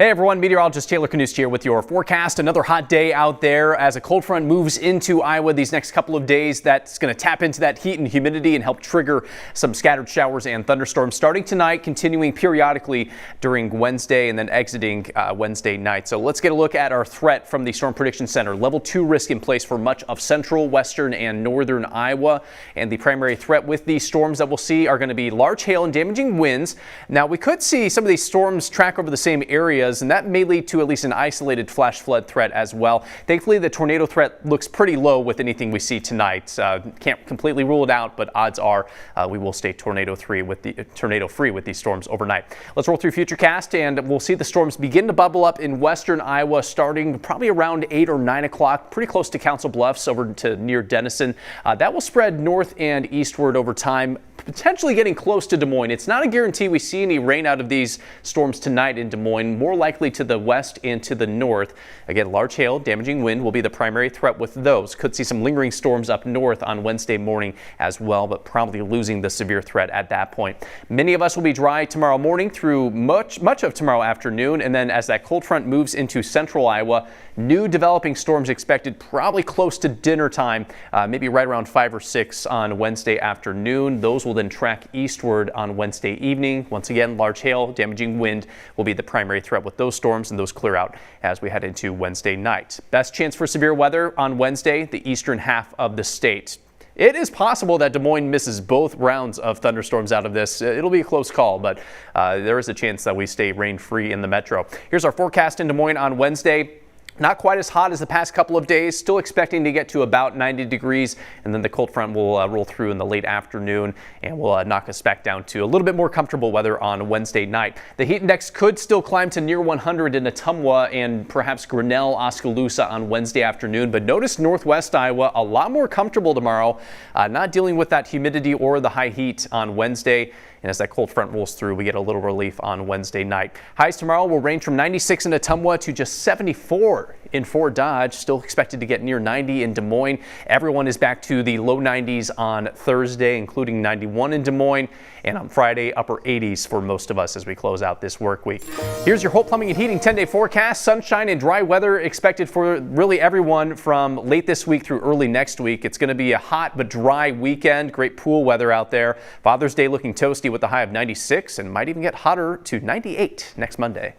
Hey everyone, meteorologist Taylor Canust here with your forecast. Another hot day out there as a cold front moves into Iowa these next couple of days. That's going to tap into that heat and humidity and help trigger some scattered showers and thunderstorms starting tonight, continuing periodically during Wednesday and then exiting Wednesday night. So let's get a look at our threat from the Storm Prediction Center. Level 2 risk in place for much of central, western, and northern Iowa. And the primary threat with these storms that we'll see are going to be large hail and damaging winds. Now we could see some of these storms track over the same areas, and that may lead to at least an isolated flash flood threat as well. Thankfully, the tornado threat looks pretty low with anything we see tonight. Can't completely rule it out, but odds are we will stay tornado-free with these storms overnight. Let's roll through Futurecast, and we'll see the storms begin to bubble up in western Iowa starting probably around 8 or 9 o'clock, pretty close to Council Bluffs over to near Denison. That will spread north and eastward over time, potentially getting close to Des Moines. It's not a guarantee we see any rain out of these storms tonight in Des Moines, more likely to the west and to the north. Again, large hail, damaging wind will be the primary threat with those. Could see some lingering storms up north on Wednesday morning as well, but probably losing the severe threat at that point. Many of us will be dry tomorrow morning through much of tomorrow afternoon, and then as that cold front moves into central Iowa, new developing storms expected probably close to dinner time, maybe right around 5 or 6 on Wednesday afternoon. Those will then track eastward on Wednesday evening. Once again, large hail, damaging wind will be the primary threat with those storms, and those clear out as we head into Wednesday night. Best chance for severe weather on Wednesday, the eastern half of the state. It is possible that Des Moines misses both rounds of thunderstorms out of this. It'll be a close call, but there is a chance that we stay rain-free in the metro. Here's our forecast in Des Moines on Wednesday. Not quite as hot as the past couple of days, still expecting to get to about 90 degrees, and then the cold front will roll through in the late afternoon and will knock us back down to a little bit more comfortable weather on Wednesday night. The heat index could still climb to near 100 in Ottumwa and perhaps Grinnell, Oskaloosa on Wednesday afternoon, but notice northwest Iowa a lot more comfortable tomorrow, not dealing with that humidity or the high heat on Wednesday. And as that cold front rolls through, we get a little relief on Wednesday night. Highs tomorrow will range from 96 in Ottumwa to just 74 in Fort Dodge. Still expected to get near 90 in Des Moines. Everyone is back to the low 90s on Thursday, including 91 in Des Moines. And on Friday, upper 80s for most of us as we close out this work week. Here's your Hope Plumbing and Heating 10-day forecast. Sunshine and dry weather expected for really everyone from late this week through early next week. It's going to be a hot but dry weekend. Great pool weather out there. Father's Day looking toasty with a high of 96 and might even get hotter to 98 next Monday.